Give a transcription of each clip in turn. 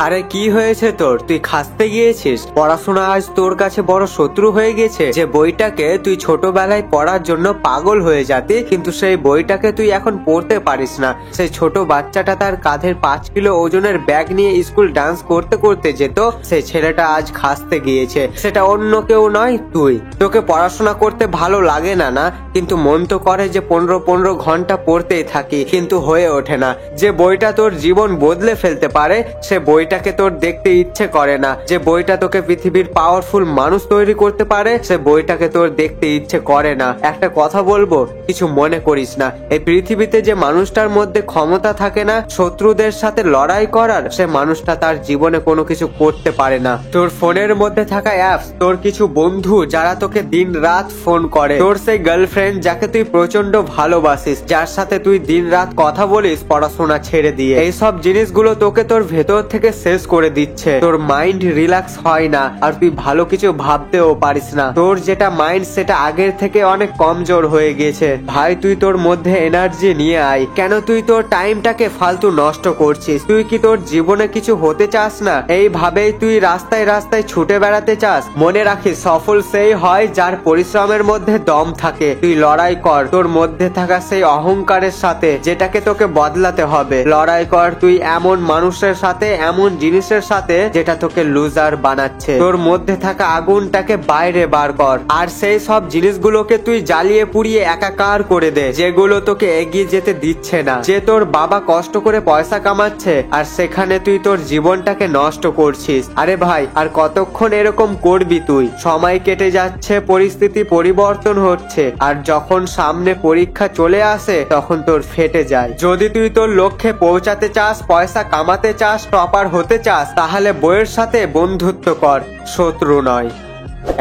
আরে কি হয়েছে তোর? তুই খাসতে গিয়েছিস? পড়াশোনা আজ তোর কাছে বড় শত্রু হয়ে গেছে। যে বইটাকে তুই ছোটবেলায় পড়ার জন্য পাগল হয়ে যাতি, কিন্তু সেই বইটাকে তুই এখন পড়তে পারিস না। সেই ছোট বাচ্চাটা তার কাঁধের 5 কিলো ওজনের ব্যাগ নিয়ে স্কুল ডান্স করতে করতে যেত, সেই ছেলেটা আজ খাসতে গিয়েছে। সেটা অন্য কেউ নয়, তুই। তোকে পড়াশোনা করতে ভালো লাগে না না, কিন্তু মন তো করে যে 15 ঘন্টা পড়তেই থাকি, কিন্তু হয়ে ওঠে না। যে বইটা তোর জীবন বদলে ফেলতে পারে, সে বইটাকে তোর দেখতে ইচ্ছে করে না। যে বইটা তোকে পৃথিবীর পাওয়ারফুল মানুষ তৈরি করতে পারে, সে বইটাকে তোর দেখতে ইচ্ছে করে না। একটা কথা বলবো, কিছু মনে করিস না। এই পৃথিবীতে যে মানুষটার মধ্যে ক্ষমতা থাকে না শত্রুদের সাথে লড়াই করার, সে মানুষটা তার জীবনে কোনো কিছু করতে পারে না। তোর ফোনের মধ্যে থাকা অ্যাপস, তোর কিছু বন্ধু যারা তোকে দিন রাত ফোন করে, তোর সেই গার্লফ্রেন্ড যাকে তুই প্রচন্ড ভালোবাসিস, যার সাথে তুই দিন রাত কথা বলিস পড়াশোনা ছেড়ে দিয়ে, এইসব জিনিসগুলো তোকে তোর ভেতর থেকে শেষ করে দিচ্ছে। তোর মাইন্ড রিল্যাক্স হয় না, আর তুই ভালো কিছু ভাবতেও পারিস না। তোর যেটা মাইন্ড, সেটা আগের থেকে অনেক কমজোর হয়ে গেছে। ভাই, তুই তোর মধ্যে এনার্জি নিয়ে আয়। কেন তুই তোর টাইমটাকে ফালতু নষ্ট করছিস? তুই কি তোর জীবনে কিছু হতে চাস না? এইভাবেই তুই রাস্তায় রাস্তায় ছুটে বেড়াতে চাস? মনে রাখিস, সফল সেই হয় যার পরিশ্রমের মধ্যে দম থাকে। তুই লড়াই কর তোর মধ্যে থাকা সেই অহংকারের সাথে, যেটাকে তোকে বদলাতে হবে। লড়াই কর তুই এমন মানুষের সাথে, এমন জিনিসের সাথে যেটা তোকে লুজার বানাচ্ছে। তোর মধ্যে থাকা আগুনটাকে বাইরে বার কর, আর সেই সব জিনিসগুলোকে তুই জ্বালিয়ে পুড়িয়ে একাকার করে দে, যেগুলো তোকে এগিয়ে যেতে দিচ্ছে না। যে তোর বাবা কষ্ট করে পয়সা কামাচ্ছে, আর সেখানে তুই তোর জীবনটাকে নষ্ট করছিস। আরে ভাই, আর কতক্ষণ এরকম করবি তুই? সময় কেটে যাচ্ছে, পরিস্থিতি পরিবর্তন হচ্ছে, আর যখন সামনে পরীক্ষা চলে আসে তখন তোর ফেটে যায়। যদি তুই তোর লক্ষ্যে পৌঁছাতে চাস, পয়সা কামাতে চাস, টপার হতে চাস, তাহলে বইয়ের সাথে বন্ধুত্ব কর, শত্রু নয়।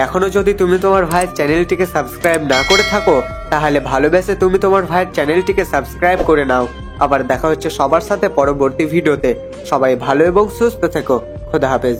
এখনো যদি তুমি তোমার ভাইয়ের চ্যানেলটিকে সাবস্ক্রাইব না করে থাকো, তাহলে ভালোবেসে তুমি তোমার ভাইয়ের চ্যানেলটিকে সাবস্ক্রাইব করে নাও। আবার দেখা হচ্ছে সবার সাথে পরবর্তী ভিডিওতে। সবাই ভালো এবং সুস্থ থেকো। খোদা হাফেজ।